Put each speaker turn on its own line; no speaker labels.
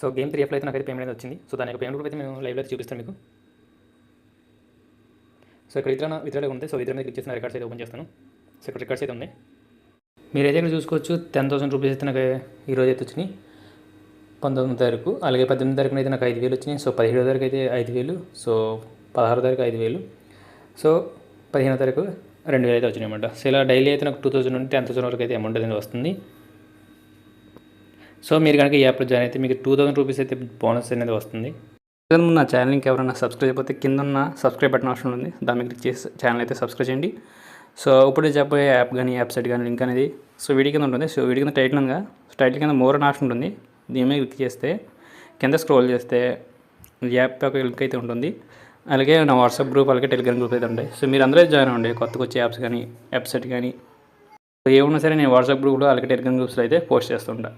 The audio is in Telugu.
సో గేమ్ 3Fలో అయితే నాకైతే పేమెంట్ అనేది వచ్చింది. సో దాని యొక్క పేమెంట్ కూడా అయితే మేము లైవ్లో అయితే చూపిస్తాను మీకు. సో ఇక్కడ విత్డ్రా ఉంది. సో విత్డ్రా మీద క్లిక్ చేసి నా రికార్డ్స్ అయితే ఓపెన్ చేస్తాను. సో ఇక్కడ రికార్డ్స్ అయితే ఉన్నాయి. మీరైతే ఇక్కడ చూసుకోవచ్చు 10,000 రూపీస్ అయితే నాకు ఈరోజు అయితే వచ్చినాయి 19వ తారీఖు. అలాగే 18వ తారీఖున అయితే నాకు 5,000 వచ్చినాయి. సో 17వ తారీఖు అయితే 5,000. సో 16వ తారీఖు 5,000. సో 15వ తారీఖు 2,000 అయితే వచ్చినాయి అనమాట. సో ఇలా డైలీ అయితే నాకు 2,000 నుండి 10,000 వరకు అయితే అమౌంట్ అనేది వస్తుంది. సో మీరు కనుక ఈ యాప్లో జాయిన్ అయితే మీకు 2,000 రూపీస్ అయితే బోనస్ అనేది వస్తుంది. నా ఛానల్ ఇంకెవరైనా సబ్స్క్రైబ్ అయిపోతే కింద ఉన్న సబ్స్క్రైబ్ బటన్ ఆప్షన్ ఉంది, దాన్ని క్లిక్ చేసి ఛానల్ అయితే సబ్స్క్రైబ్ చేయండి. సో ఇప్పుడు చెప్పబోయే యాప్ కానీ వెబ్సైట్ కానీ లింక్ అనేది సో వీడియో కింద ఉంటుంది. సో వీడియో కింద టైటిల్ ఉందిగా, టైటిల్ కింద మోర్ అని ఆప్షన్ ఉంటుంది. దీని మీద క్లిక్ చేస్తే కింద స్క్రోల్ చేస్తే యాప్ యొక్క లింక్ అయితే ఉంటుంది. అలాగే నా వాట్సాప్ గ్రూప్ అలాగే టెలిగ్రామ్ గ్రూప్ అయితే ఉంటాయి. సో మీరు అందరూ జాయిన్ అవ్వండి. కొత్తగా వచ్చే యాప్స్ కానీ వెబ్సైట్ కానీ ఏమన్నా సరే నేను వాట్సాప్ గ్రూప్లో అలాగే టెలిగ్రామ్ గ్రూప్స్లో అయితే పోస్ట్ చేస్తుంటా.